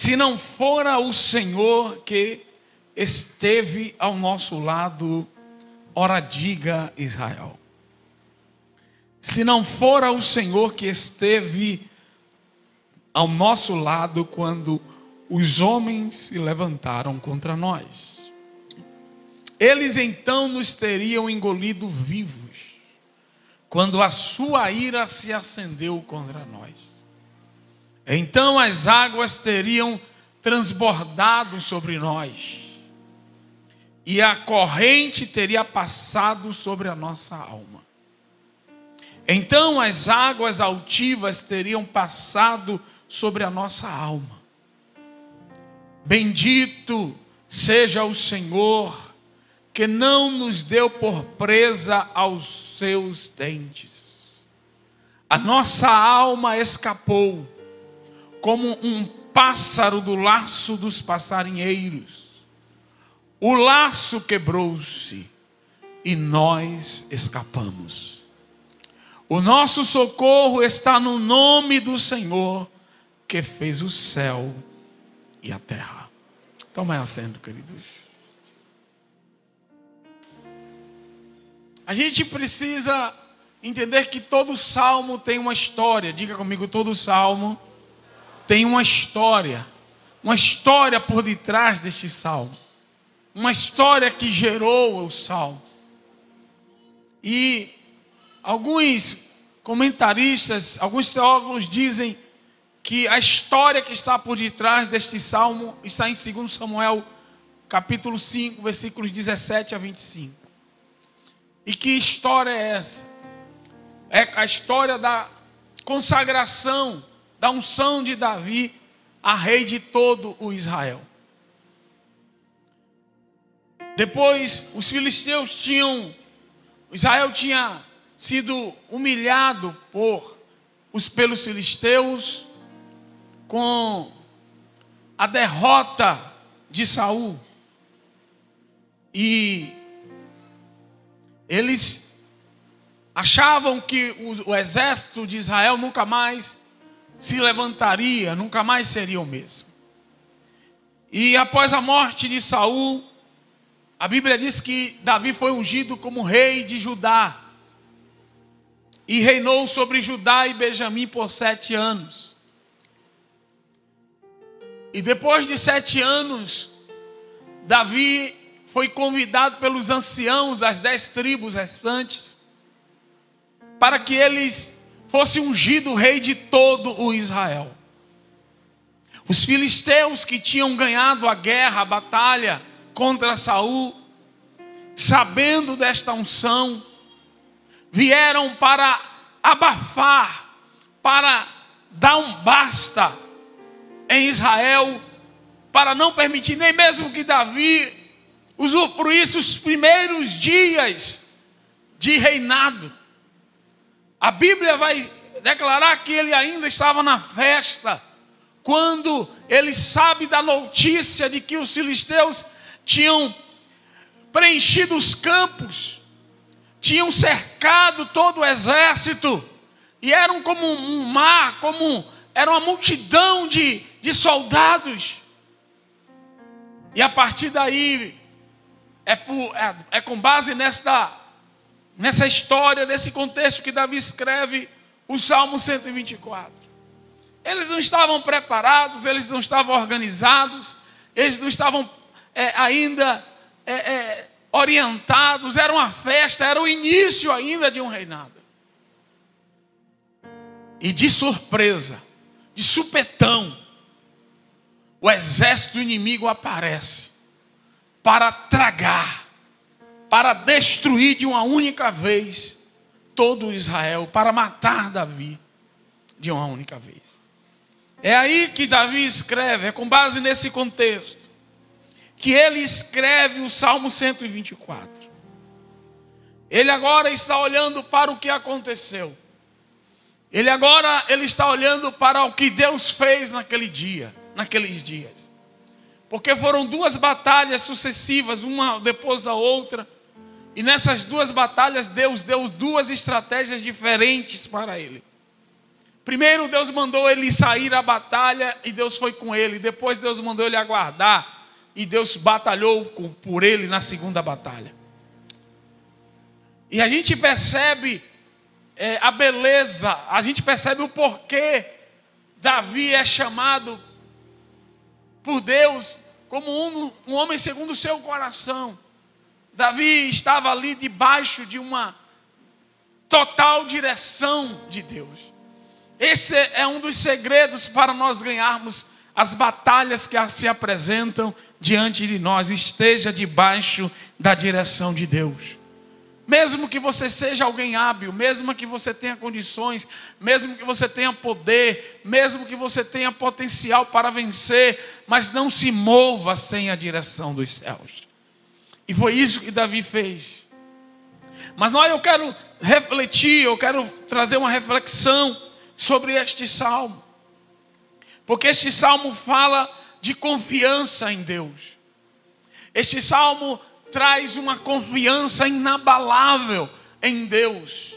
Se não fora o Senhor que esteve ao nosso lado, ora diga Israel. Se não fora o Senhor que esteve ao nosso lado quando os homens se levantaram contra nós, eles então nos teriam engolido vivos, quando a sua ira se acendeu contra nós. Então as águas teriam transbordado sobre nós, e a corrente teria passado sobre a nossa alma. Então as águas altivas teriam passado sobre a nossa alma. Bendito seja o Senhor, que não nos deu por presa aos seus dentes. A nossa alma escapou, como um pássaro do laço dos passarinheiros. O laço quebrou-se e nós escapamos. O nosso socorro está no nome do Senhor, que fez o céu e a terra. Tomem assento, queridos. A gente precisa entender que todo salmo tem uma história. Diga comigo, todo salmo tem uma história por detrás deste salmo, uma história que gerou o salmo. E alguns comentaristas, alguns teólogos dizem que a história que está por detrás deste salmo está em 2 Samuel, capítulo 5, versículos 17 a 25. E que história é essa? É a história da consagração, da unção de Davi a rei de todo o Israel. Depois, os filisteus Israel tinha sido humilhado pelos filisteus com a derrota de Saul. E eles achavam que o exército de Israel nunca mais se levantaria, nunca mais seria o mesmo. E após a morte de Saul, a Bíblia diz que Davi foi ungido como rei de Judá e reinou sobre Judá e Benjamim por 7 anos. E depois de 7 anos, Davi foi convidado pelos anciãos das 10 tribos restantes para que eles fossem ungido rei de todo o Israel. Os filisteus que tinham ganhado a guerra, a batalha contra Saul, sabendo desta unção, vieram para abafar, para dar um basta em Israel, para não permitir nem mesmo que Davi usufruísse os primeiros dias de reinado. A Bíblia vai declarar que ele ainda estava na festa, quando ele sabe da notícia de que os filisteus tinham preenchido os campos, tinham cercado todo o exército, e eram como um mar, era uma multidão de soldados. E a partir daí, é com base nessa história, nesse contexto que Davi escreve o Salmo 124. Eles não estavam preparados, eles não estavam organizados, eles não estavam ainda orientados, era uma festa, era o início ainda de um reinado. E de surpresa, de supetão, o exército inimigo aparece para tragar, para destruir de uma única vez todo Israel, para matar Davi de uma única vez. É aí que Davi escreve, é com base nesse contexto, que ele escreve o Salmo 124. Ele agora está olhando para o que aconteceu. Ele está olhando para o que Deus fez naqueles dias. Porque foram 2 batalhas sucessivas, uma depois da outra. E nessas 2 batalhas, Deus deu 2 estratégias diferentes para ele. Primeiro Deus mandou ele sair à batalha e Deus foi com ele. Depois Deus mandou ele aguardar e Deus batalhou por ele na segunda batalha. E a gente percebe a beleza, a gente percebe o porquê Davi é chamado por Deus como um homem segundo o seu coração. Davi estava ali debaixo de uma total direção de Deus. Esse é um dos segredos para nós ganharmos as batalhas que se apresentam diante de nós. Esteja debaixo da direção de Deus. Mesmo que você seja alguém hábil, mesmo que você tenha condições, mesmo que você tenha poder, mesmo que você tenha potencial para vencer, mas não se mova sem a direção dos céus. E foi isso que Davi fez. Mas eu quero refletir, eu quero trazer uma reflexão sobre este salmo. Porque este salmo fala de confiança em Deus. Este salmo traz uma confiança inabalável em Deus,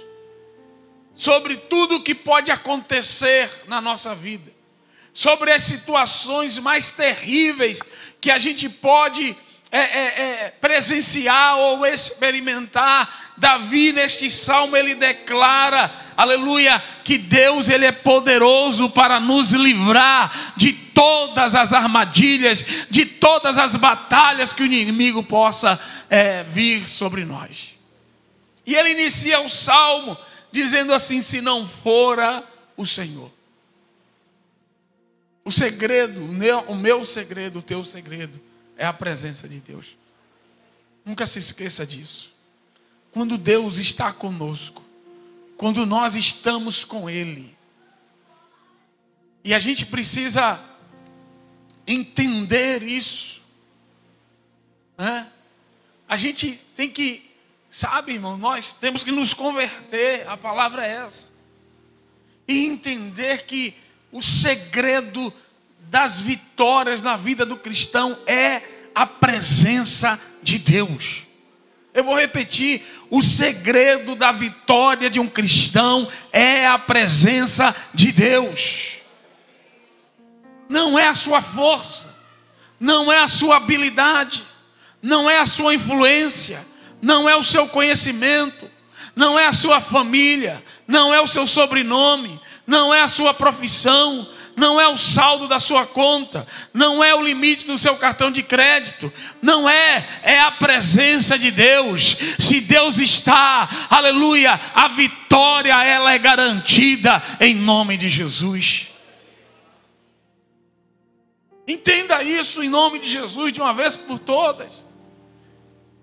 sobre tudo o que pode acontecer na nossa vida, sobre as situações mais terríveis que a gente pode presenciar ou experimentar. Davi, neste salmo, ele declara, aleluia, que Deus, ele é poderoso para nos livrar de todas as armadilhas, de todas as batalhas que o inimigo possa vir sobre nós. E ele inicia o salmo dizendo assim: se não fora o Senhor. O segredo, o meu segredo, o teu segredo, é a presença de Deus. Nunca se esqueça disso. Quando Deus está conosco, quando nós estamos com Ele, e a gente precisa entender isso, né? A gente tem que, sabe, irmão, nós temos que nos converter, a palavra é essa, e entender que o segredo das vitórias na vida do cristão é a presença de Deus. Eu vou repetir: o segredo da vitória de um cristão é a presença de Deus. Não é a sua força, não é a sua habilidade, não é a sua influência, não é o seu conhecimento, não é a sua família, não é o seu sobrenome, não é a sua profissão, não é o saldo da sua conta, não é o limite do seu cartão de crédito, não é a presença de Deus. Se Deus está, aleluia, a vitória ela é garantida em nome de Jesus. Entenda isso em nome de Jesus de uma vez por todas.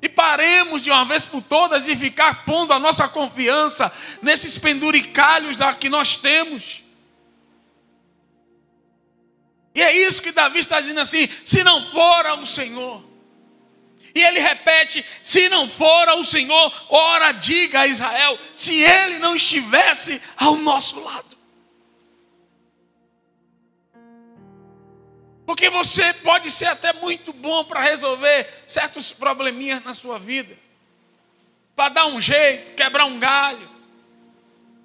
E paremos de uma vez por todas de ficar pondo a nossa confiança nesses penduricalhos que nós temos. E é isso que Davi está dizendo assim: se não fora o Senhor. E ele repete: se não fora o Senhor, ora diga a Israel, se ele não estivesse ao nosso lado. Porque você pode ser até muito bom para resolver certos probleminhas na sua vida, para dar um jeito, quebrar um galho.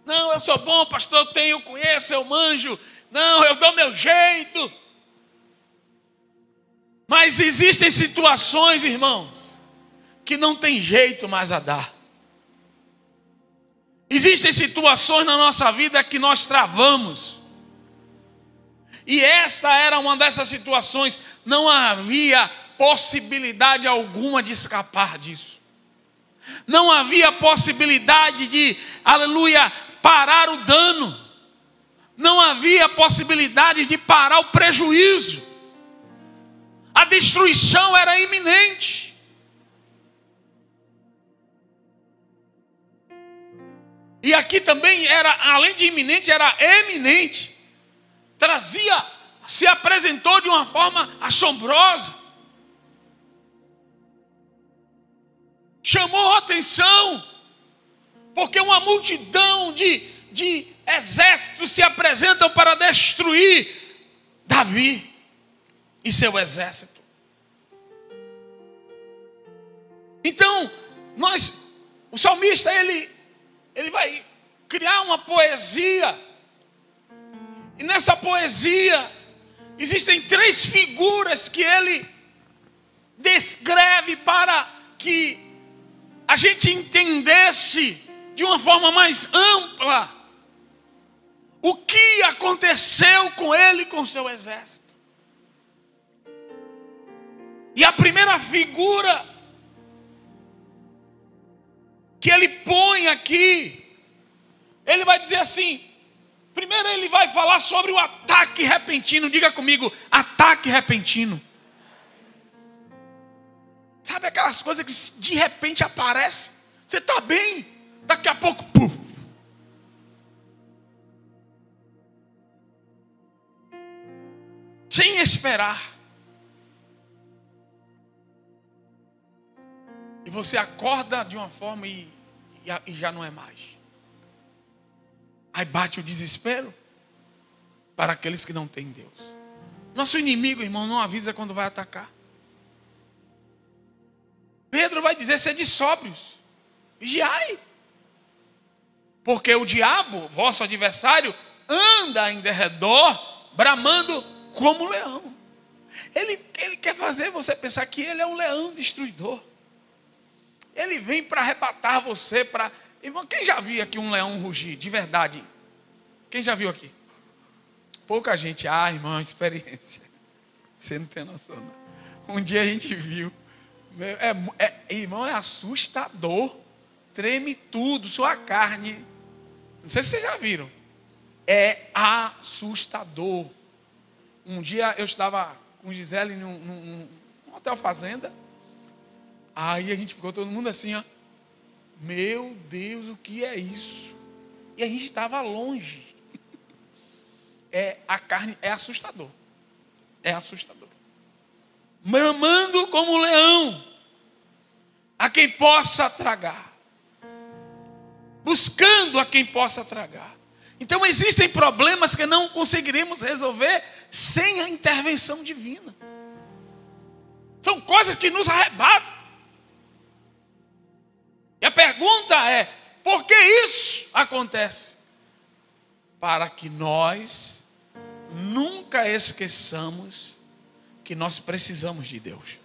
Não, eu sou bom, pastor, eu conheço, eu manjo. Não, eu dou meu jeito. Mas existem situações, irmãos, que não tem jeito mais a dar. Existem situações na nossa vida que nós travamos. E esta era uma dessas situações. Não havia possibilidade alguma de escapar disso. Não havia possibilidade de, aleluia, parar o dano. Não havia possibilidade de parar o prejuízo. A destruição era iminente. E aqui também era, além de iminente, era eminente. Se apresentou de uma forma assombrosa. Chamou a atenção, porque uma multidão de exércitos se apresentam para destruir Davi e seu exército. Então, o salmista, ele vai criar uma poesia E nessa poesia existem 3 figuras que ele descreve para que a gente entendesse de uma forma mais ampla o que aconteceu com ele e com seu exército. E a primeira figura que ele põe aqui, ele vai dizer assim, primeiro ele vai falar sobre o ataque repentino. Diga comigo, ataque repentino. Sabe aquelas coisas que de repente aparecem? Você está bem, daqui a pouco, puf. Sem esperar. E você acorda de uma forma e já não é mais. Aí bate o desespero para aqueles que não têm Deus. Nosso inimigo, irmão, não avisa quando vai atacar. Pedro vai dizer, sede sóbrios, vigiai. Porque o diabo, vosso adversário, anda em derredor, bramando como leão. Ele quer fazer você pensar que ele é um leão destruidor. Ele vem para arrebatar você, para... Irmão, quem já viu aqui um leão rugir, de verdade? Quem já viu aqui? Pouca gente. Ah, irmão, experiência. Você não tem noção, não. Um dia a gente viu. Irmão, é assustador. Treme tudo, sua carne. Não sei se vocês já viram. É assustador. Um dia eu estava com Gisele num hotel fazenda. Aí a gente ficou todo mundo assim, ó. Meu Deus, o que é isso? E a gente estava longe. A carne é assustador. É assustador. Bramando como leão, a quem possa tragar. Buscando a quem possa tragar. Então existem problemas que não conseguiremos resolver sem a intervenção divina. São coisas que nos arrebatam. E a pergunta é, por que isso acontece? Para que nós nunca esqueçamos que nós precisamos de Deus.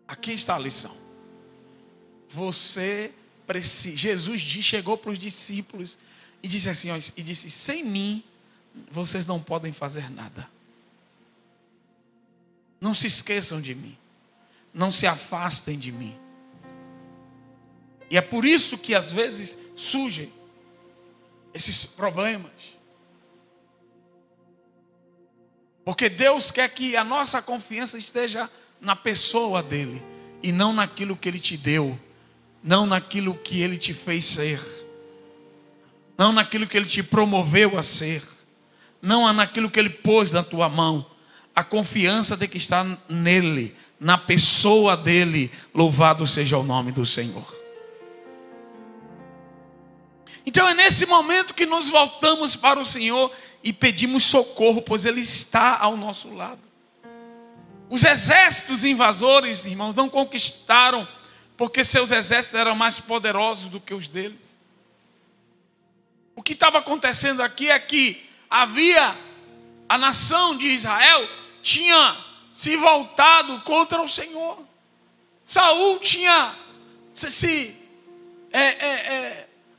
Aqui está a lição. Você precisa. Jesus chegou para os discípulos e disse assim, ó, e disse, sem mim vocês não podem fazer nada. Não se esqueçam de mim. Não se afastem de mim. E é por isso que às vezes surgem esses problemas. Porque Deus quer que a nossa confiança esteja na pessoa dele. E não naquilo que ele te deu. Não naquilo que ele te fez ser. Não naquilo que ele te promoveu a ser. Não naquilo que ele pôs na tua mão. A confiança tem que estar nele, na pessoa dele. Louvado seja o nome do Senhor. Então é nesse momento que nos voltamos para o Senhor e pedimos socorro, pois ele está ao nosso lado. Os exércitos invasores, irmãos, não conquistaram porque seus exércitos eram mais poderosos do que os deles. O que estava acontecendo aqui é que havia a nação de Israel tinha se voltado contra o Senhor. Saul tinha se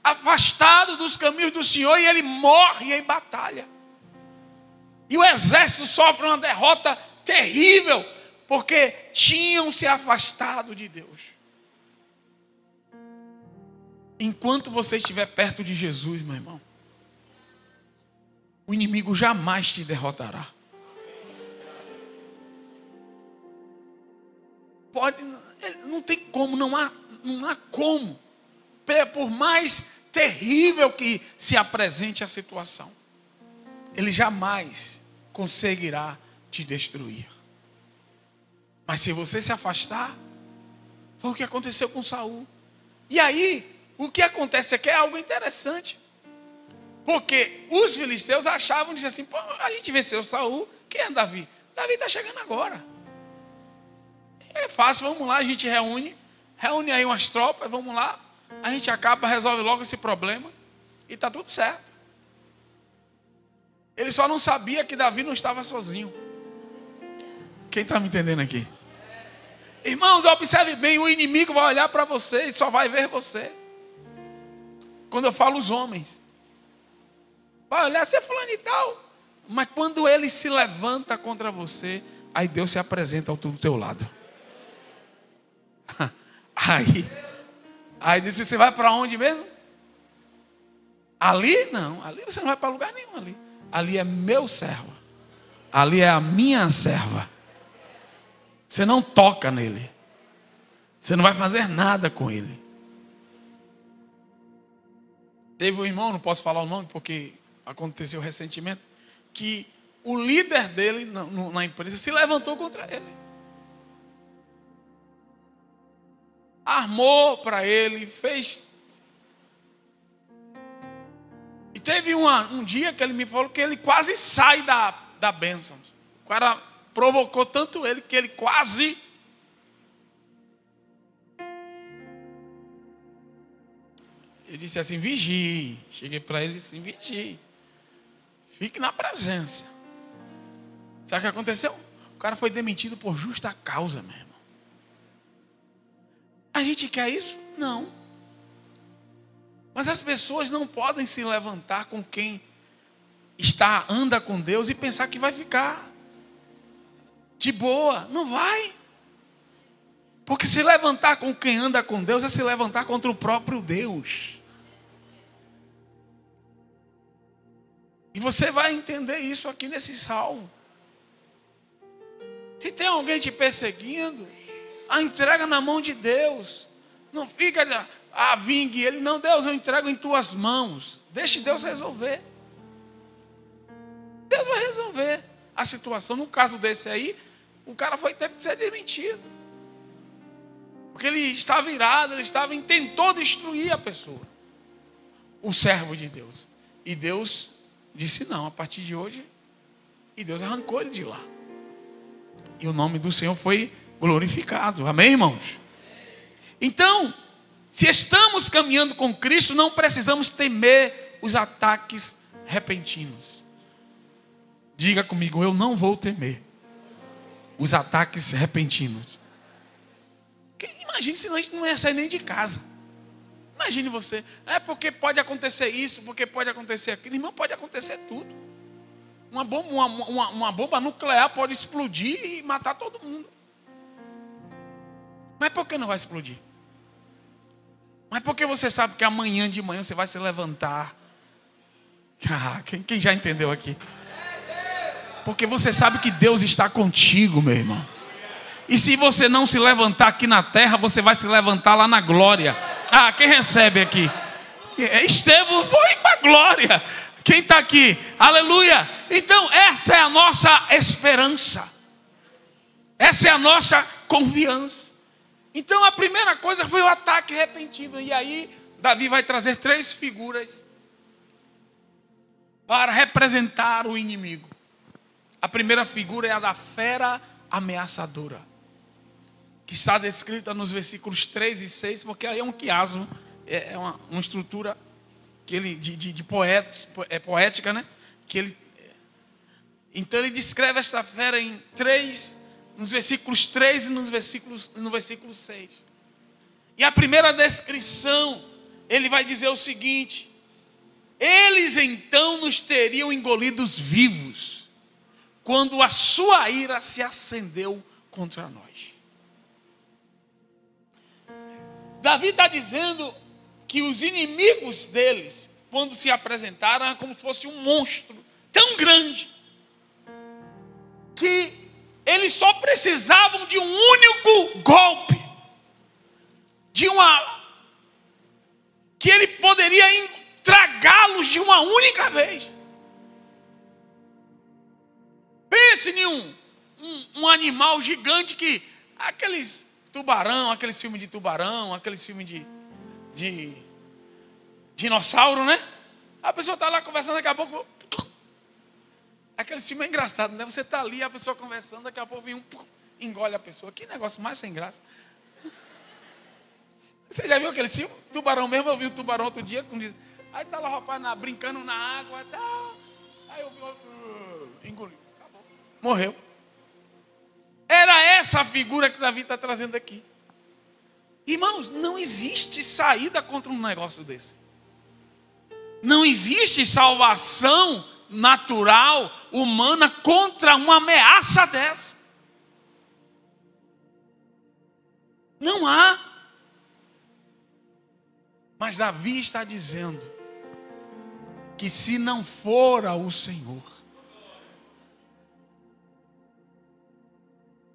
afastado dos caminhos do Senhor e ele morre em batalha. E o exército sofre uma derrota terrível porque tinham se afastado de Deus. Enquanto você estiver perto de Jesus, meu irmão, o inimigo jamais te derrotará. Não tem como, não há como. Por mais terrível que se apresente a situação, ele jamais conseguirá te destruir. Mas se você se afastar, foi o que aconteceu com Saul. E aí, o que acontece aqui é algo interessante. Porque os filisteus achavam, diziam assim, pô, a gente venceu Saul, quem é Davi? Davi está chegando agora. É fácil, vamos lá, a gente reúne aí umas tropas, vamos lá, a gente acaba, resolve logo esse problema e está tudo certo. Ele só não sabia que Davi não estava sozinho. Quem está me entendendo aqui? Irmãos, observe bem, o inimigo vai olhar para você e só vai ver você. Quando eu falo os homens, vai olhar, você é fulano e tal. Mas quando ele se levanta contra você, aí Deus se apresenta ao teu lado. Aí disse, você vai para onde mesmo? Ali? Não, ali você não vai para lugar nenhum ali. Ali é meu servo. Ali é a minha serva. Você não toca nele. Você não vai fazer nada com ele. Teve um irmão, não posso falar o nome porque aconteceu recentemente, que o líder dele na empresa se levantou contra ele. Armou para ele, fez. E teve um dia que ele me falou que ele quase sai da bênção. O cara provocou tanto ele que ele quase. Ele disse assim, vigie. Cheguei para ele e disse, vigie. Fique na presença. Sabe o que aconteceu? O cara foi demitido por justa causa mesmo. A gente quer isso? Não. Mas as pessoas não podem se levantar com quem anda com Deus e pensar que vai ficar de boa. Não vai. Porque se levantar com quem anda com Deus é se levantar contra o próprio Deus. E você vai entender isso aqui nesse salmo. Se tem alguém te perseguindo, a entrega na mão de Deus. Não fica, vingue ele. Não, Deus, eu entrego em tuas mãos. Deixe Deus resolver. Deus vai resolver a situação. No caso desse aí, o cara teve que ser demitido. Porque ele estava irado, tentou destruir a pessoa. O servo de Deus. E Deus disse não, a partir de hoje. E Deus arrancou ele de lá. E o nome do Senhor foi glorificado. Amém, irmãos? Então, se estamos caminhando com Cristo, não precisamos temer os ataques repentinos. Diga comigo, eu não vou temer os ataques repentinos. Imagine se a gente não ia sair nem de casa. Imagine você. É porque pode acontecer isso, porque pode acontecer aquilo. Irmão, pode acontecer tudo. Uma bomba nuclear pode explodir e matar todo mundo. Mas por que não vai explodir? Mas porque você sabe que amanhã de manhã você vai se levantar. Quem já entendeu aqui? Porque você sabe que Deus está contigo, meu irmão. E se você não se levantar aqui na terra, você vai se levantar lá na glória. Quem recebe aqui? Estevão foi para a glória. Quem está aqui? Aleluia. Então essa é a nossa esperança. Essa é a nossa confiança. Então a primeira coisa foi o ataque repentino. E aí Davi vai trazer 3 figuras para representar o inimigo. A primeira figura é a da fera ameaçadora, que está descrita nos versículos 3 e 6, porque aí é um quiasmo, é uma estrutura que ele, de poética, né? Então ele descreve esta fera nos versículos 3 e no versículo 6. E a primeira descrição, ele vai dizer o seguinte: eles então nos teriam engolidos vivos, quando a sua ira se acendeu contra nós. Davi está dizendo que os inimigos deles, quando se apresentaram, era como se fosse um monstro tão grande, que eles só precisavam de um único golpe, que ele poderia tragá-los de uma única vez. Pense em um animal gigante que, aqueles tubarão, aqueles filmes de tubarão, aqueles filmes de dinossauro, né? A pessoa está lá conversando, daqui a pouco, aquele filme é engraçado, né? Você está ali, a pessoa conversando, daqui a pouco vem engole a pessoa. Que negócio mais sem graça. Você já viu aquele filme? Tubarão mesmo, eu vi o tubarão outro dia. Aí tá lá o rapaz brincando na água. Tá. Aí eu vi, engoliu. Acabou. Morreu. Era essa a figura que Davi está trazendo aqui. Irmãos, não existe saída contra um negócio desse. Não existe salvação natural, humana, contra uma ameaça dessa. Não há. Mas Davi está dizendo que se não fora o Senhor,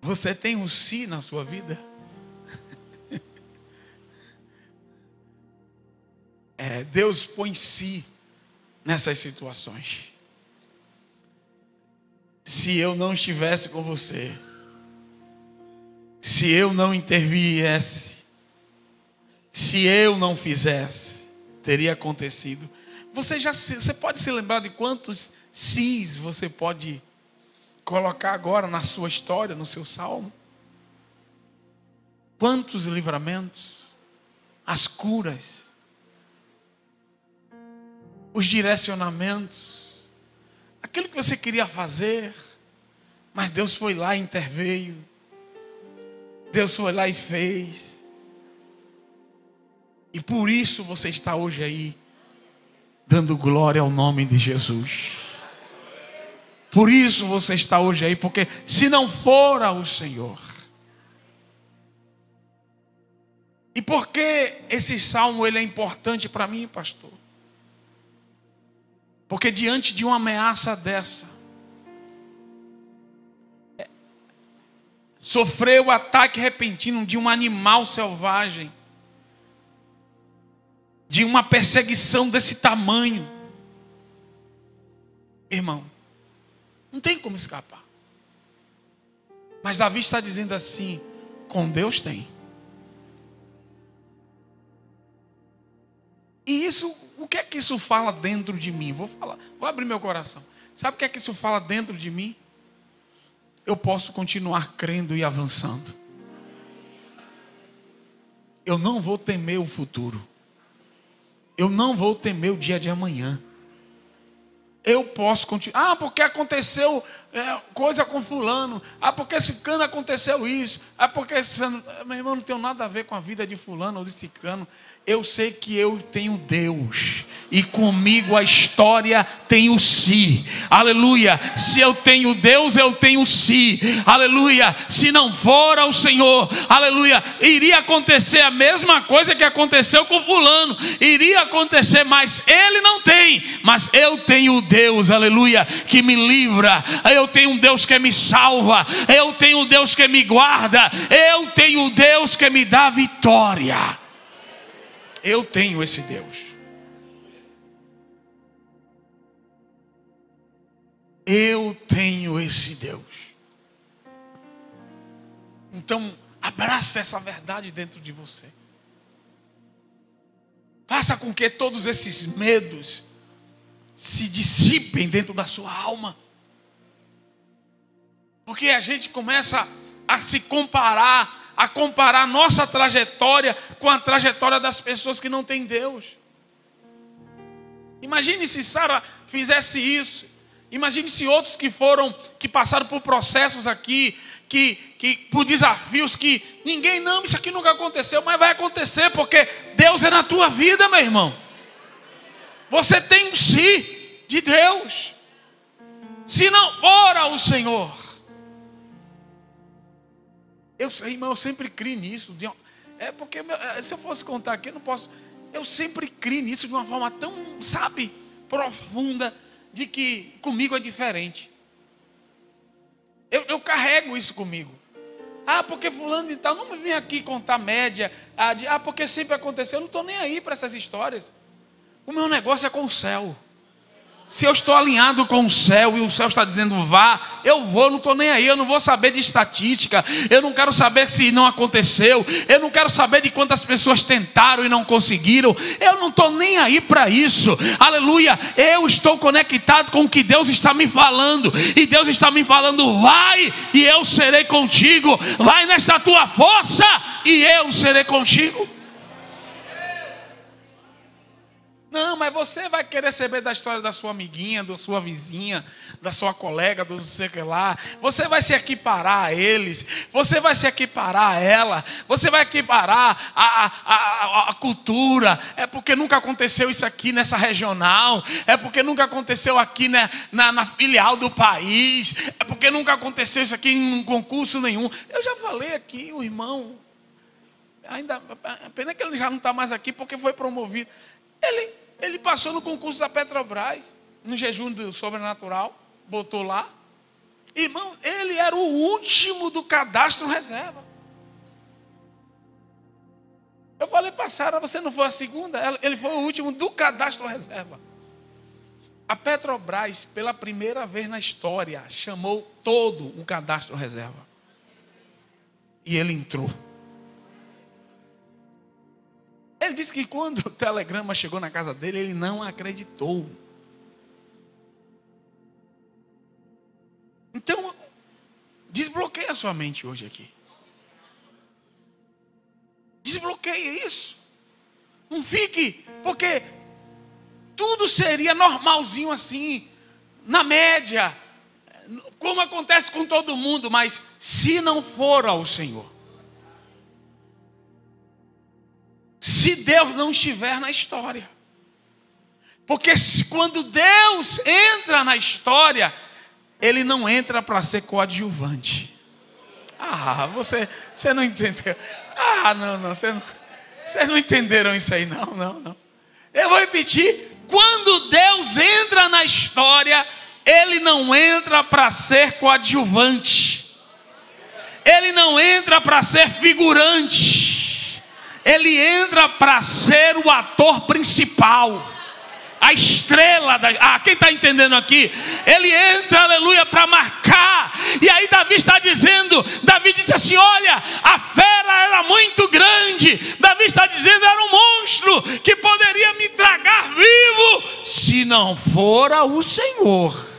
você tem um si na sua vida? Deus põe si nessas situações. Se eu não estivesse com você, se eu não interviesse, se eu não fizesse, teria acontecido. Você pode se lembrar de quantos sis você pode colocar agora na sua história, no seu salmo? Quantos livramentos, as curas, os direcionamentos, aquilo que você queria fazer, mas Deus foi lá e interveio. Deus foi lá e fez. E por isso você está hoje aí, dando glória ao nome de Jesus. Por isso você está hoje aí, porque se não fora o Senhor. E por que esse salmo ele é importante para mim, pastor? Porque diante de uma ameaça dessa, sofreu o ataque repentino de um animal selvagem, de uma perseguição desse tamanho, irmão, não tem como escapar. Mas Davi está dizendo assim: com Deus tem. E isso, o que é que isso fala dentro de mim? Vou abrir meu coração. Sabe o que é que isso fala dentro de mim? Eu posso continuar crendo e avançando. Eu não vou temer o futuro. Eu não vou temer o dia de amanhã. Eu posso continuar. Porque aconteceu coisa com fulano. Porque ciclano aconteceu isso. Porque meu irmão, não tem nada a ver com a vida de fulano ou de ciclano. Eu sei que eu tenho Deus, e comigo a história tem o si. Aleluia. Se eu tenho Deus, eu tenho si. Aleluia. Se não for ao Senhor, aleluia, iria acontecer a mesma coisa que aconteceu com fulano. Iria acontecer, mas ele não tem. Mas eu tenho Deus, aleluia, que me livra. Eu tenho um Deus que me salva. Eu tenho um Deus que me guarda. Eu tenho um Deus que me dá vitória. Eu tenho esse Deus. Eu tenho esse Deus. Então, abraça essa verdade dentro de você. Faça com que todos esses medos se dissipem dentro da sua alma. Porque a gente começa a se comparar, a comparar nossa trajetória com a trajetória das pessoas que não têm Deus. Imagine se Sara fizesse isso. Imagine se outros que passaram por processos aqui, que por desafios que ninguém, não, isso aqui nunca aconteceu, mas vai acontecer, porque Deus é na tua vida, meu irmão. Você tem um si de Deus. Se não ora o Senhor. Eu sempre criei nisso. Porque se eu fosse contar aqui, eu não posso. Eu sempre criei nisso de uma forma tão, profunda, de que comigo é diferente. Eu carrego isso comigo. Porque fulano e tal, não me vem aqui contar média. Porque sempre aconteceu. Eu não estou nem aí para essas histórias. O meu negócio é com o céu. Se eu estou alinhado com o céu e o céu está dizendo vá, eu vou, não estou nem aí. Eu não vou saber de estatística. Eu não quero saber se não aconteceu. Eu não quero saber de quantas pessoas tentaram e não conseguiram. Eu não estou nem aí para isso. Aleluia. Eu estou conectado com o que Deus está me falando. E Deus está me falando, vai e eu serei contigo. Vai nesta tua força e eu serei contigo. Não, mas você vai querer saber da história da sua amiguinha, da sua vizinha, da sua colega, do não sei o que lá. Você vai se equiparar a eles. Você vai se equiparar a ela. Você vai equiparar a cultura. É porque nunca aconteceu isso aqui nessa regional. É porque nunca aconteceu aqui na filial do país. É porque nunca aconteceu isso aqui em um concurso nenhum. Eu já falei aqui, o irmão. Ainda, a pena que ele já não está mais aqui porque foi promovido. Ele passou no concurso da Petrobras, no jejum do sobrenatural, botou lá. Irmão, ele era o último do cadastro reserva. Eu falei para Sara, você não foi a segunda? Ele foi o último do cadastro reserva. A Petrobras, pela primeira vez na história, chamou todo o cadastro reserva. E ele entrou. Ele disse que quando o telegrama chegou na casa dele, ele não acreditou. Então, desbloqueie a sua mente hoje aqui. Desbloqueie isso. Não fique, porque tudo seria normalzinho assim, na média, como acontece com todo mundo, mas se não for ao Senhor. Se Deus não estiver na história. Porque quando Deus entra na história, Ele não entra para ser coadjuvante. Ah, você não entendeu. Ah, não, vocês não entenderam isso aí, não. Eu vou repetir. Quando Deus entra na história, Ele não entra para ser coadjuvante. Ele não entra para ser figurante. Ele entra para ser o ator principal, a estrela quem está entendendo aqui? Ele entra, aleluia, para marcar. E aí Davi está dizendo, Davi disse assim, olha, a fera era muito grande. Davi está dizendo, era um monstro que poderia me tragar vivo, se não fora o Senhor.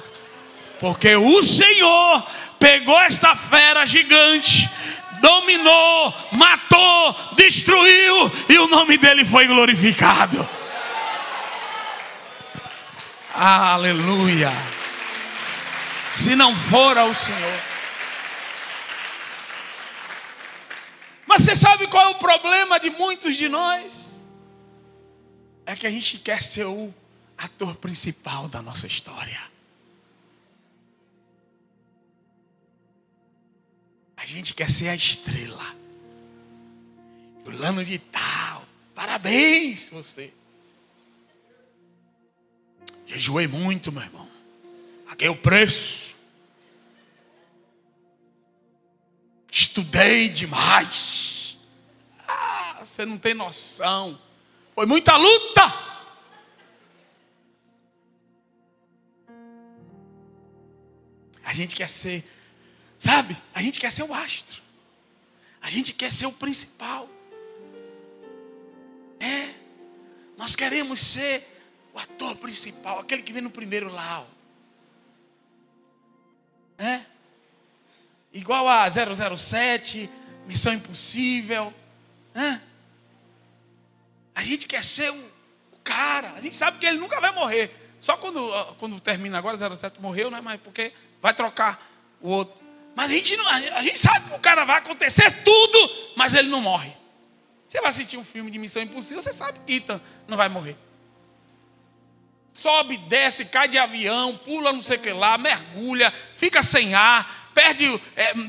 Porque o Senhor pegou esta fera gigante, dominou, matou, destruiu, e o nome dele foi glorificado. Aleluia. Se não for ao Senhor. Mas você sabe qual é o problema de muitos de nós? É que a gente quer ser o ator principal da nossa história. A gente quer ser a estrela. Fulano de tal. Parabéns você. Jejuei muito, meu irmão. Paguei o preço. Estudei demais. Ah, você não tem noção. Foi muita luta. A gente quer ser... Sabe, a gente quer ser o astro. A gente quer ser o principal. Nós queremos ser o ator principal, aquele que vem no primeiro lá. Igual a 007, Missão Impossível. A gente quer ser o cara. A gente sabe que ele nunca vai morrer. Só quando termina agora, 07 morreu, né? Mas porque vai trocar o outro. Mas a gente sabe que o cara vai acontecer tudo, mas ele não morre. Você vai assistir um filme de Missão Impossível, você sabe que Ethan não vai morrer. Sobe, desce, cai de avião, pula não sei o que lá, mergulha, fica sem ar, perde,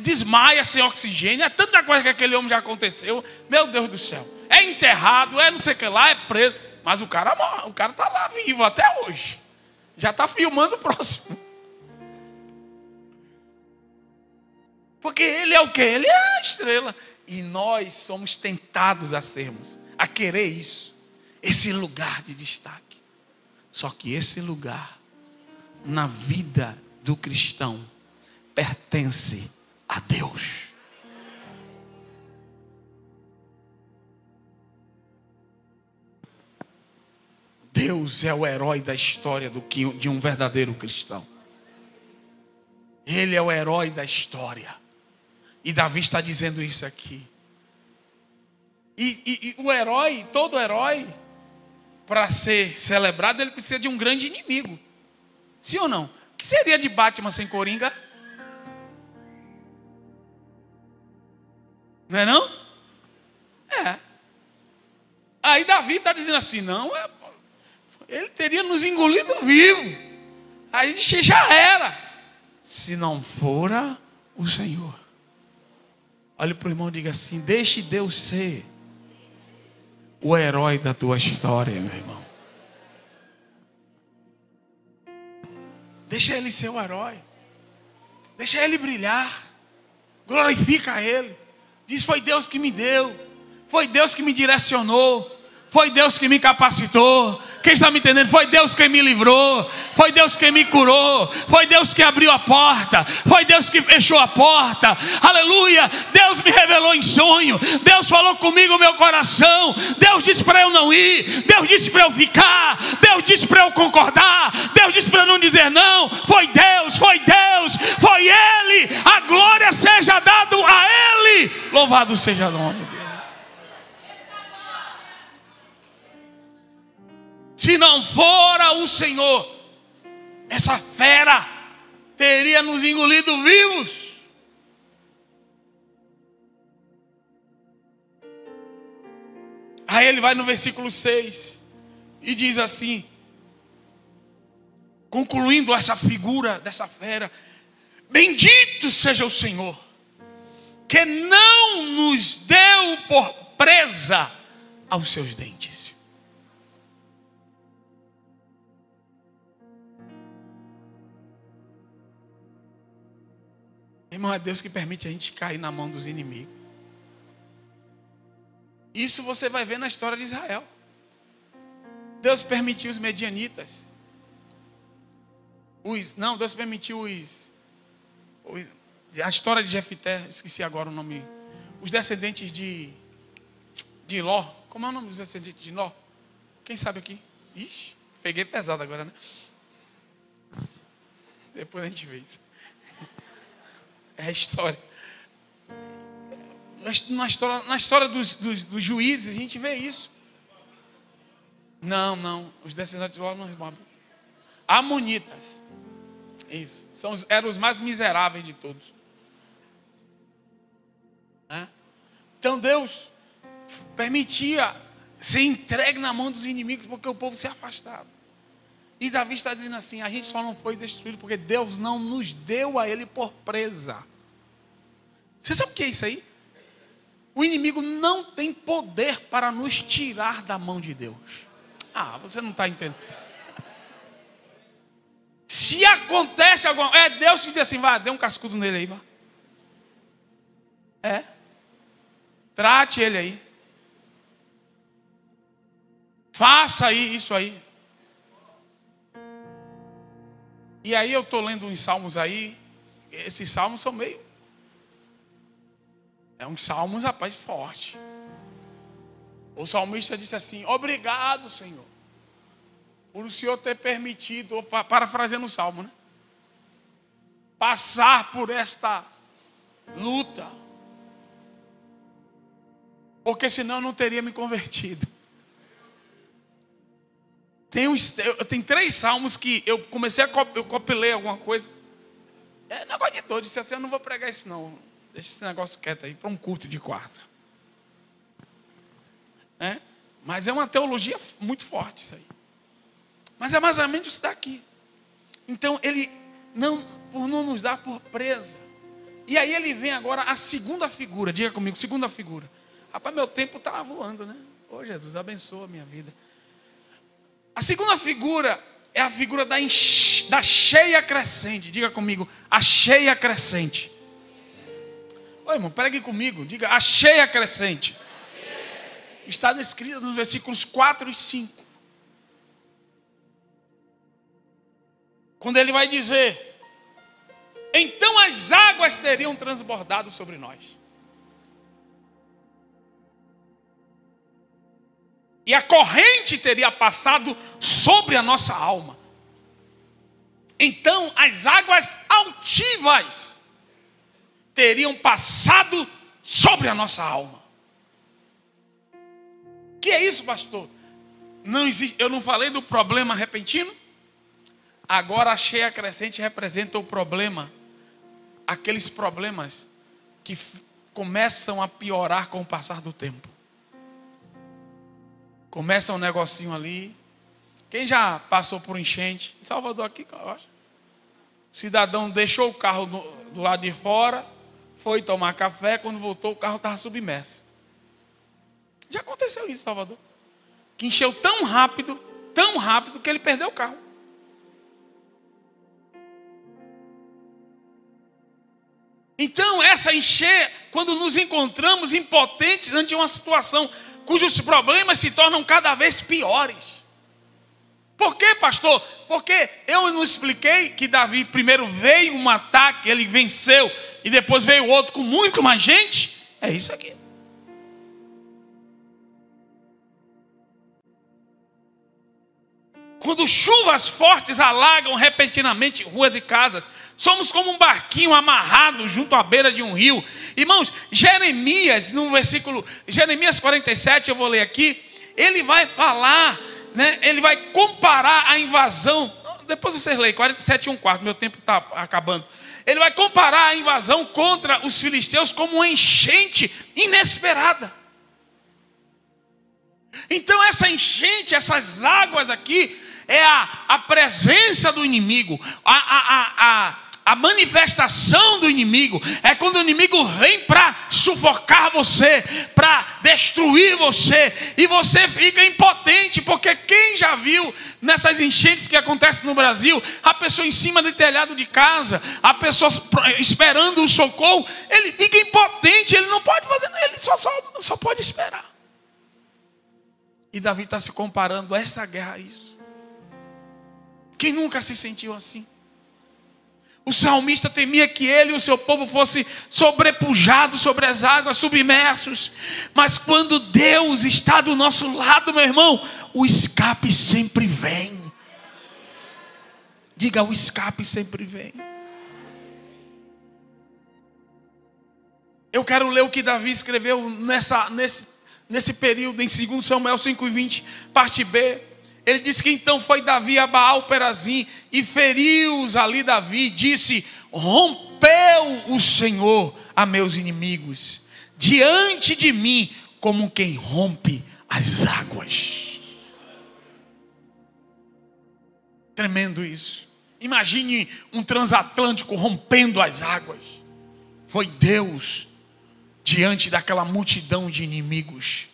desmaia sem oxigênio. É tanta coisa que aquele homem já aconteceu. Meu Deus do céu. É enterrado, não sei o que lá, é preso. Mas o cara morre, o cara está lá vivo até hoje. Já está filmando o próximo. Porque ele é o quê? Ele é a estrela. E nós somos tentados a sermos, a querer isso. Esse lugar de destaque. Só que esse lugar, na vida do cristão, pertence a Deus. Deus é o herói da história de um verdadeiro cristão. Ele é o herói da história. E Davi está dizendo isso aqui. E o herói, todo herói, para ser celebrado, ele precisa de um grande inimigo. Sim ou não? O que seria de Batman sem Coringa? Não é não? É. Aí Davi está dizendo assim, não, ele teria nos engolido vivo. Aí já era. Se não fora o Senhor. Olhe para o irmão e diga assim, deixe Deus ser o herói da tua história, meu irmão. Deixa Ele ser o herói. Deixa Ele brilhar. Glorifica Ele. Diz, foi Deus que me deu. Foi Deus que me direcionou. Foi Deus que me capacitou. Quem está me entendendo? Foi Deus que me livrou. Foi Deus que me curou. Foi Deus que abriu a porta. Foi Deus que fechou a porta. Aleluia. Deus me revelou em sonho. Deus falou comigo no meu coração. Deus disse para eu não ir. Deus disse para eu ficar. Deus disse para eu concordar. Deus disse para eu não dizer não. Foi Deus, foi Deus, foi Ele. A glória seja dada a Ele. Louvado seja o nome dele. Se não fora o Senhor, essa fera teria nos engolido vivos. Aí ele vai no versículo 6 e diz assim, concluindo essa figura dessa fera: bendito seja o Senhor, que não nos deu por presa aos seus dentes. Irmão, é Deus que permite a gente cair na mão dos inimigos. Isso você vai ver na história de Israel. Deus permitiu os medianitas. Deus permitiu a história de Jefté, esqueci agora o nome. Os descendentes de Ló. Como é o nome dos descendentes de Ló? Quem sabe aqui? Ixi, peguei pesado agora, né? Depois a gente vê isso. É a história. Na história dos juízes, a gente vê isso. Não. Os descendentes de Ló não roubavam. Amonitas. Isso. Eram os mais miseráveis de todos. Então Deus permitia ser entregue na mão dos inimigos porque o povo se afastava. E Davi está dizendo assim, a gente só não foi destruído porque Deus não nos deu a ele por presa. Você sabe o que é isso aí? O inimigo não tem poder para nos tirar da mão de Deus. Você não está entendendo. Se acontece alguma coisa, é Deus que diz assim, vá, dê um cascudo nele aí, vá. Trate ele aí. Faça aí, isso aí. E aí eu estou lendo uns salmos aí. Esses salmos são meio... uns salmos, rapaz, forte. O salmista disse assim, obrigado, Senhor, por o Senhor ter permitido, parafraseando o salmo, né? Passar por esta luta. Porque senão eu não teria me convertido. Tem 3 salmos que eu comecei eu copilei alguma coisa. Negócio de dor, disse assim, eu não vou pregar isso não. Deixa esse negócio quieto aí, para um culto de quarta. Mas é uma teologia muito forte isso aí. Mas é mais ou menos isso daqui. Então ele por não nos dar por presa. E aí ele vem agora a segunda figura. Diga comigo, segunda figura. Rapaz, meu tempo estava voando, né? Ô Jesus, abençoa a minha vida. A segunda figura é a figura da cheia crescente. Diga comigo, a cheia crescente. Ô irmão, pregue comigo, diga a cheia crescente. Está descrito nos versículos 4 e 5. Quando ele vai dizer, então as águas teriam transbordado sobre nós. E a corrente teria passado sobre a nossa alma. Então as águas altivas teriam passado sobre a nossa alma. Que é isso, pastor? Não existe, eu não falei do problema repentino? Agora a cheia crescente representa o problema. Aqueles problemas que começam a piorar com o passar do tempo. Começa um negocinho ali. Quem já passou por enchente? Em Salvador aqui, eu acho. O cidadão deixou o carro do lado de fora, foi tomar café, quando voltou o carro estava submerso. Já aconteceu isso em Salvador. Que encheu tão rápido que ele perdeu o carro. Então essa encher, quando nos encontramos impotentes ante uma situação cujos problemas se tornam cada vez piores. Por quê, pastor? Porque eu não expliquei que Davi primeiro veio um ataque, ele venceu, e depois veio outro com muito mais gente? É isso aqui. Quando chuvas fortes alagam repentinamente ruas e casas, somos como um barquinho amarrado junto à beira de um rio. Irmãos, Jeremias, no versículo, Jeremias 47, eu vou ler aqui, ele vai falar, né, ele vai comparar a invasão, depois vocês leem, 47, 1/4, meu tempo está acabando. Ele vai comparar a invasão contra os filisteus como uma enchente inesperada. Então essa enchente, essas águas aqui, é a presença do inimigo, a manifestação do inimigo. É quando o inimigo vem para sufocar você, para destruir você, e você fica impotente, porque quem já viu nessas enchentes que acontecem no Brasil, a pessoa em cima do telhado de casa, a pessoa esperando o socorro, ele fica impotente, ele não pode fazer nada, ele só pode esperar. E Davi está se comparando a essa guerra a isso. Quem nunca se sentiu assim? O salmista temia que ele e o seu povo fossem sobrepujados sobre as águas, submersos. Mas quando Deus está do nosso lado, meu irmão, o escape sempre vem. Diga, o escape sempre vem. Eu quero ler o que Davi escreveu nesse período, em 2 Samuel 5:20, parte B. Ele disse que então foi Davi a Baal-Perazim e feriu-os ali Davi. Disse: rompeu o Senhor a meus inimigos diante de mim, como quem rompe as águas. Tremendo isso. Imagine um transatlântico rompendo as águas. Foi Deus diante daquela multidão de inimigos,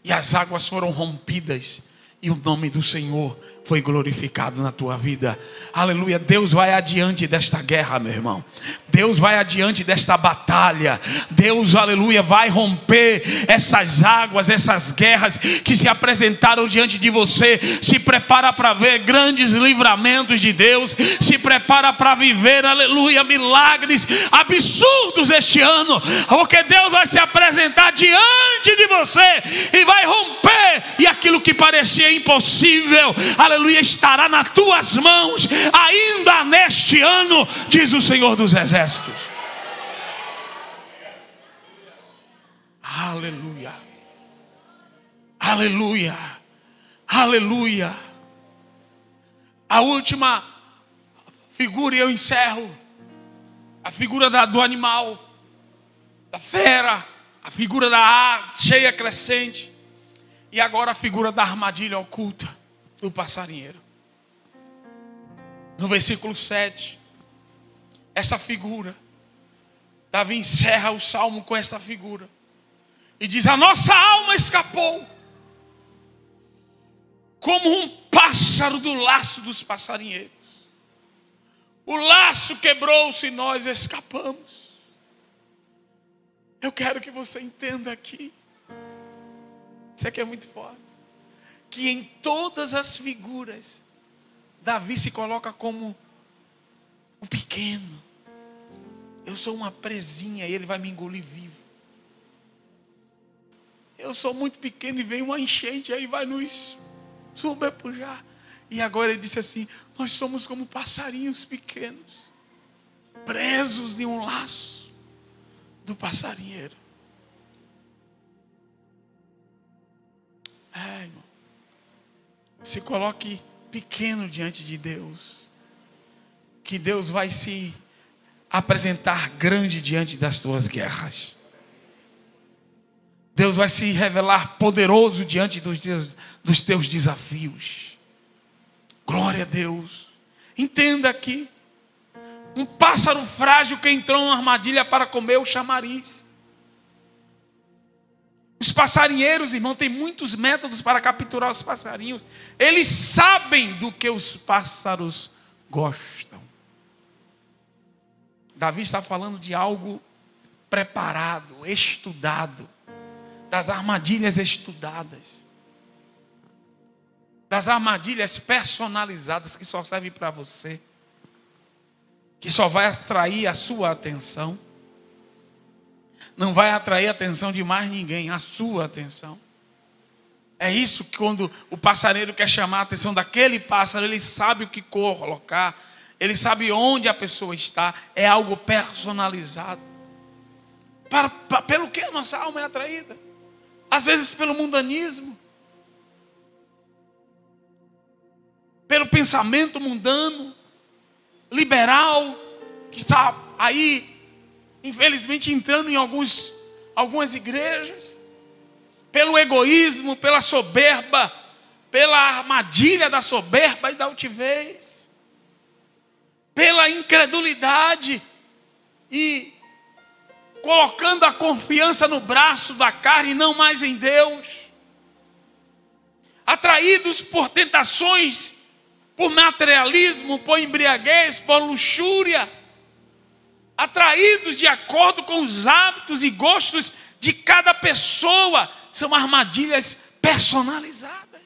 e as águas foram rompidas, e o nome do Senhor foi glorificado na tua vida. Aleluia. Deus vai adiante desta guerra, meu irmão. Deus vai adiante desta batalha. Deus, aleluia, vai romper essas águas, essas guerras que se apresentaram diante de você. Se prepara para ver grandes livramentos de Deus. Se prepara para viver, aleluia, milagres absurdos este ano, porque Deus vai se apresentar diante de você e vai romper, e aquilo que parecia impossível, aleluia, estará nas tuas mãos ainda neste ano, diz o Senhor dos Exércitos. Aleluia, aleluia, aleluia. A última figura, e eu encerro, a figura do animal, da fera, a figura da cheia crescente, e agora a figura da armadilha oculta do passarinheiro. No versículo 7, essa figura, Davi encerra o salmo com essa figura e diz: a nossa alma escapou como um pássaro do laço dos passarinheiros. O laço quebrou-se e nós escapamos. Eu quero que você entenda aqui, isso aqui é muito forte, que em todas as figuras, Davi se coloca como um pequeno. Eu sou uma presinha e ele vai me engolir vivo. Eu sou muito pequeno e vem uma enchente, aí vai nos sobrepujar. E agora ele disse assim: nós somos como passarinhos pequenos, presos em um laço do passarinheiro. É, irmão. Se coloque pequeno diante de Deus, que Deus vai se apresentar grande diante das tuas guerras. Deus vai se revelar poderoso diante dos teus desafios. Glória a Deus. Entenda aqui. Um pássaro frágil que entrou numa armadilha para comer o chamariz. Os passarinheiros, irmão, têm muitos métodos para capturar os passarinhos. Eles sabem do que os pássaros gostam. Davi está falando de algo preparado, estudado. Das armadilhas estudadas. Das armadilhas personalizadas que só servem para você. Que só vai atrair a sua atenção. Não vai atrair a atenção de mais ninguém, a sua atenção. É isso que quando o passareiro quer chamar a atenção daquele pássaro, ele sabe o que colocar, ele sabe onde a pessoa está, é algo personalizado. Pelo que a nossa alma é atraída? Às vezes pelo mundanismo, pelo pensamento mundano, liberal, que está aí, infelizmente, entrando em algumas igrejas, pelo egoísmo, pela soberba, pela armadilha da soberba e da altivez, pela incredulidade e colocando a confiança no braço da carne e não mais em Deus, atraídos por tentações, por materialismo, por embriaguez, por luxúria, atraídos de acordo com os hábitos e gostos de cada pessoa. São armadilhas personalizadas,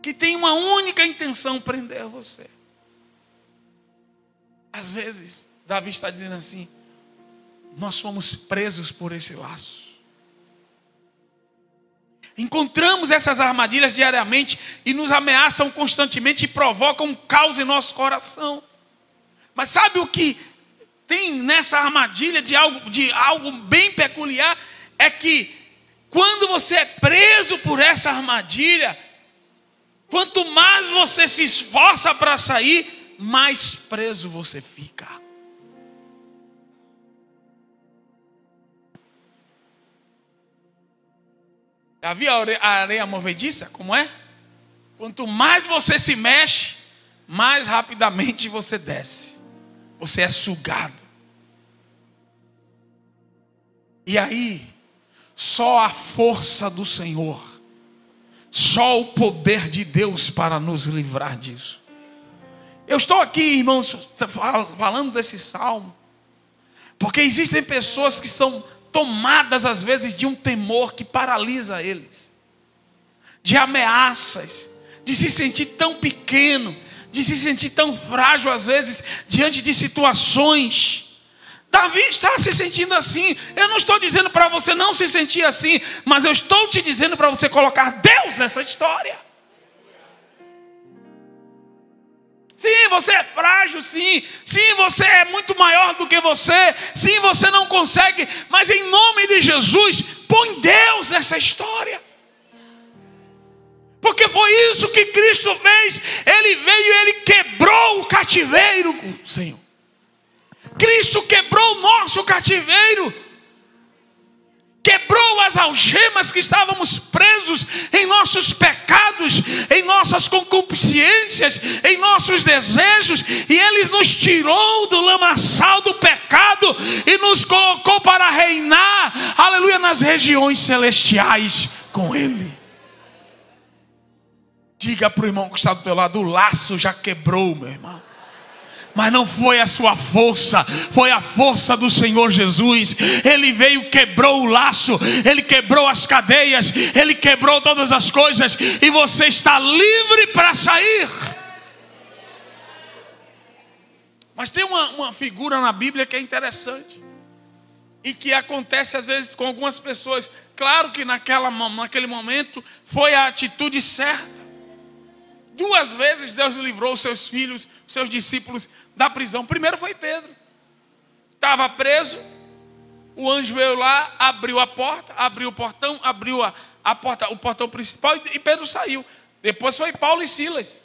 que têm uma única intenção: prender você. Às vezes, Davi está dizendo assim: nós fomos presos por esse laço. Encontramos essas armadilhas diariamente e nos ameaçam constantemente e provocam um caos em nosso coração. Mas sabe o que tem nessa armadilha de algo bem peculiar? É que quando você é preso por essa armadilha, quanto mais você se esforça para sair, mais preso você fica. Já viu a areia movediça? Como é? Quanto mais você se mexe, mais rapidamente você desce. Você é sugado. E aí, só a força do Senhor, só o poder de Deus para nos livrar disso. Eu estou aqui, irmãos, falando desse salmo, porque existem pessoas que são tomadas às vezes de um temor que paralisa eles, de ameaças, de se sentir tão pequeno, de se sentir tão frágil às vezes diante de situações. Davi está se sentindo assim. Eu não estou dizendo para você não se sentir assim, mas eu estou te dizendo para você colocar Deus nessa história. Sim, você é frágil, sim. Sim, você é muito maior do que você. Sim, você não consegue. Mas em nome de Jesus, põe Deus nessa história. Porque foi isso que Cristo fez. Ele veio e Ele quebrou o cativeiro, Senhor. Cristo quebrou o nosso cativeiro. Quebrou as algemas que estávamos presos em nossos pecados, em nossas concupiscências, em nossos desejos. E Ele nos tirou do lamaçal do pecado e nos colocou para reinar, aleluia, nas regiões celestiais com Ele. Diga para o irmão que está do teu lado: o laço já quebrou, meu irmão. Mas não foi a sua força, foi a força do Senhor Jesus. Ele veio, quebrou o laço, Ele quebrou as cadeias, Ele quebrou todas as coisas, e você está livre para sair. Mas tem uma figura na Bíblia que é interessante, e que acontece às vezes com algumas pessoas. Claro que naquele momento foi a atitude certa. 2 vezes Deus livrou os seus filhos, os seus discípulos da prisão. Primeiro foi Pedro. Estava preso, O anjo veio lá, abriu a porta, abriu o portão, abriu a porta, o portão principal, e Pedro saiu. Depois foi Paulo e Silas.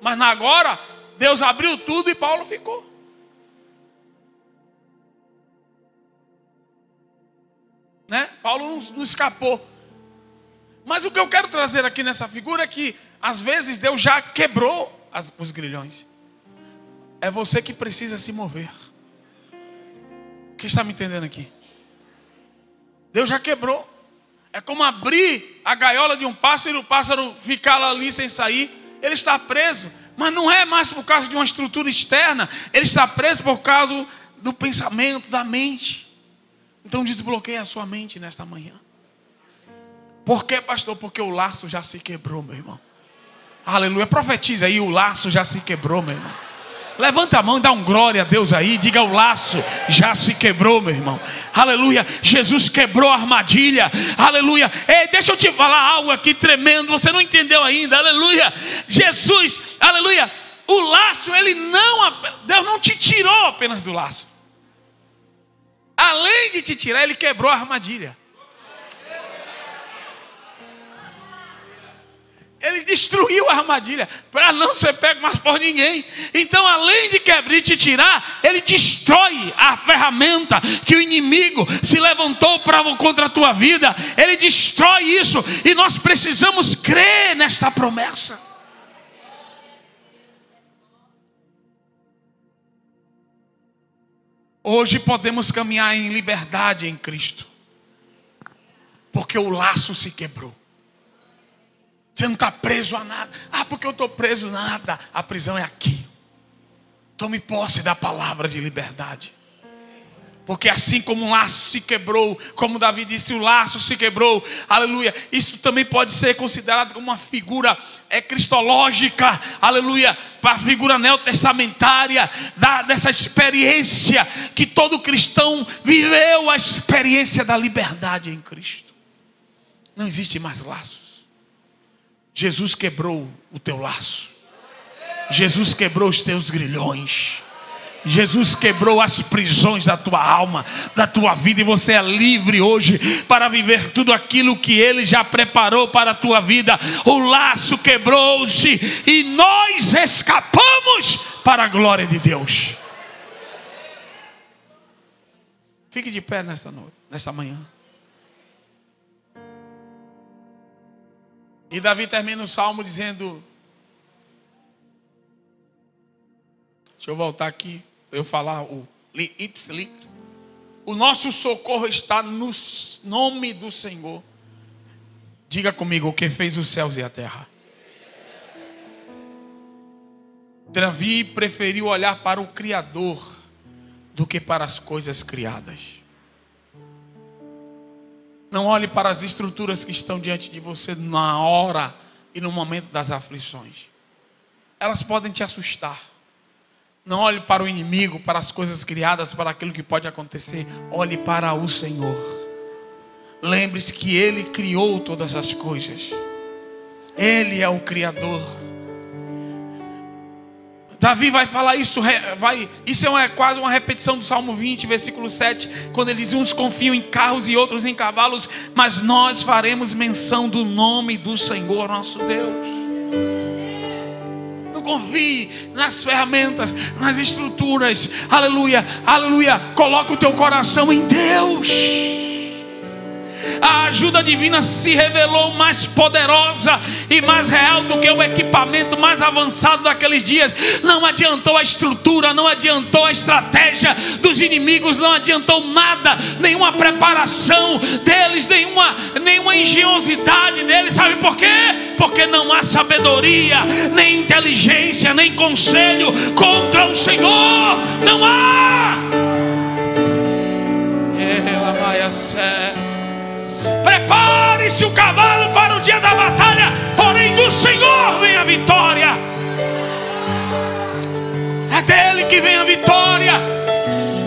Mas agora, Deus abriu tudo e Paulo ficou. Né? Paulo não escapou. Mas o que eu quero trazer aqui nessa figura é que, às vezes, Deus já quebrou os grilhões. É você que precisa se mover. Quem está me entendendo aqui? Deus já quebrou. É como abrir a gaiola de um pássaro e o pássaro ficar ali sem sair. Ele está preso. Mas não é mais por causa de uma estrutura externa. Ele está preso por causa do pensamento, da mente. Então desbloqueie a sua mente nesta manhã. Por quê, pastor? Porque o laço já se quebrou, meu irmão. Aleluia. Profetiza aí, o laço já se quebrou, meu irmão. Levanta a mão e dá um glória a Deus aí. Diga, o laço já se quebrou, meu irmão. Aleluia. Jesus quebrou a armadilha. Aleluia. Ei, deixa eu te falar algo aqui tremendo. Você não entendeu ainda. Aleluia. Jesus, aleluia. O laço, Deus não te tirou apenas do laço. Além de te tirar, Ele quebrou a armadilha. Ele destruiu a armadilha para não ser pego mais por ninguém. Então, além de quebrar e te tirar, Ele destrói a ferramenta que o inimigo se levantou contra a tua vida. Ele destrói isso. E nós precisamos crer nesta promessa. Hoje podemos caminhar em liberdade em Cristo, porque o laço se quebrou. Você não está preso a nada. Porque eu estou preso a nada. A prisão é aqui. Tome posse da palavra de liberdade. Porque assim como o laço se quebrou, como Davi disse, o laço se quebrou, aleluia. Isso também pode ser considerado como uma figura cristológica, aleluia, para a figura neotestamentária, dessa experiência que todo cristão viveu, a experiência da liberdade em Cristo. Não existe mais laços. Jesus quebrou o teu laço. Jesus quebrou os teus grilhões. Jesus quebrou as prisões da tua alma, da tua vida, e você é livre hoje para viver tudo aquilo que Ele já preparou para a tua vida. O laço quebrou-se e nós escapamos para a glória de Deus. Fique de pé nesta manhã. E Davi termina o salmo dizendo, deixa eu voltar aqui para eu falar o ipsilitro. O nosso socorro está no nome do Senhor. Diga comigo, o que fez os céus e a terra. Davi preferiu olhar para o Criador do que para as coisas criadas. Não olhe para as estruturas que estão diante de você na hora e no momento das aflições. Elas podem te assustar. Não olhe para o inimigo, para as coisas criadas, para aquilo que pode acontecer. Olhe para o Senhor. Lembre-se que Ele criou todas as coisas. Ele é o Criador. Davi vai falar isso, isso é quase uma repetição do Salmo 20, versículo 7, quando ele diz, uns confiam em carros e outros em cavalos, mas nós faremos menção do nome do Senhor nosso Deus. Não confie nas ferramentas, nas estruturas, aleluia, aleluia, coloca o teu coração em Deus. A ajuda divina se revelou mais poderosa e mais real do que o equipamento mais avançado daqueles dias. Não adiantou a estrutura, não adiantou a estratégia dos inimigos, não adiantou nada, nenhuma preparação deles, nenhuma engenhosidade deles. Sabe por quê? Porque não há sabedoria, nem inteligência, nem conselho contra o Senhor. Não há. Ela vai a sério. Prepare-se o cavalo para o dia da batalha, porém do Senhor vem a vitória. É dele que vem a vitória.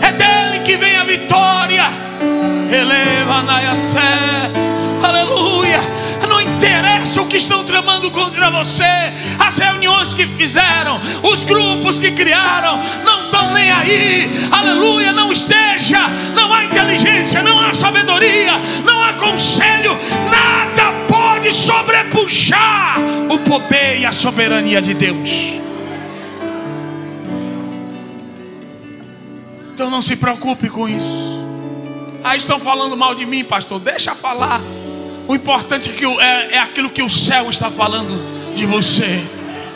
É dele que vem a vitória. Eleva na sé. Aleluia. Não interessa o que estão tramando contra você, as reuniões que fizeram, os grupos que criaram, não estão nem aí, aleluia, não esteja, não há inteligência, não há sabedoria, não há conselho, nada pode sobrepujar o poder e a soberania de Deus. Então não se preocupe com isso. Aí estão falando mal de mim, pastor, deixa falar. O importante é aquilo que o céu está falando de você.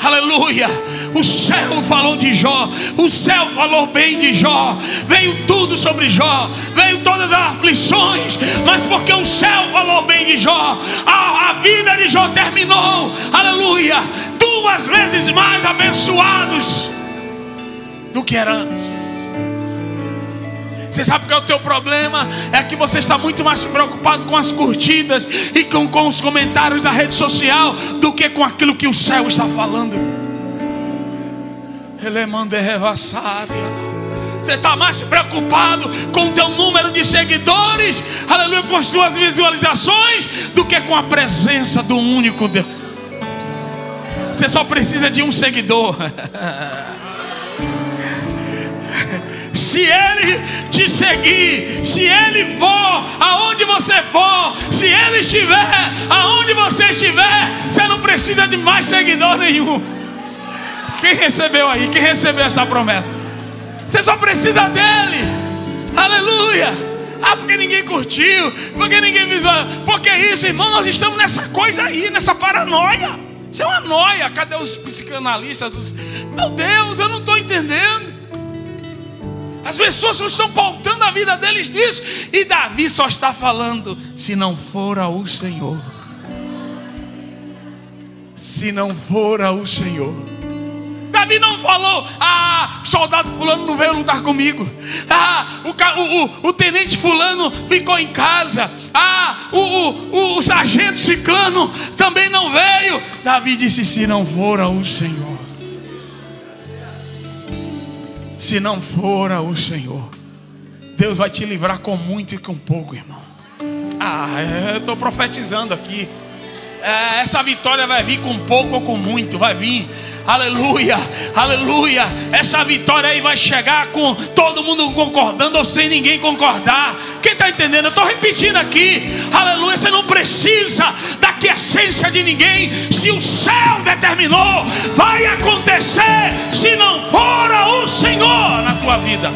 Aleluia, o céu falou de Jó, o céu falou bem de Jó, veio tudo sobre Jó, veio todas as aflições, mas porque o céu falou bem de Jó, a vida de Jó terminou, aleluia, 2 vezes mais abençoados do que era antes. Você sabe qual é o teu problema? É que você está muito mais preocupado com as curtidas e com os comentários da rede social do que com aquilo que o céu está falando. Você está mais preocupado com o teu número de seguidores, aleluia, com as tuas visualizações, do que com a presença do único Deus. Você só precisa de um seguidor. Se ele te seguir, se ele for aonde você for, se ele estiver aonde você estiver, você não precisa de mais seguidor nenhum. Quem recebeu aí? Quem recebeu essa promessa? Você só precisa dele. Aleluia. Ah, porque ninguém curtiu, porque ninguém visualizou. Porque isso, irmão, nós estamos nessa coisa aí, nessa paranoia. Isso é uma noia. Cadê os psicanalistas? Meu Deus, eu não estou entendendo. As pessoas estão pautando a vida deles nisso. E Davi só está falando: se não for o Senhor. Se não for o Senhor. Davi não falou: ah, o soldado fulano não veio lutar comigo. Ah, o tenente fulano ficou em casa. Ah, o sargento ciclano também não veio. Davi disse: se não for o Senhor. Se não for o Senhor, Deus vai te livrar com muito e com pouco, irmão. Ah, eu estou profetizando aqui. Essa vitória vai vir com pouco ou com muito, vai vir. Aleluia, aleluia. Essa vitória aí vai chegar com todo mundo concordando ou sem ninguém concordar. Quem está entendendo? Eu estou repetindo aqui. Aleluia, você não precisa da quiescência de ninguém. Se o céu determinou, vai acontecer. Se não for o Senhor na tua vida.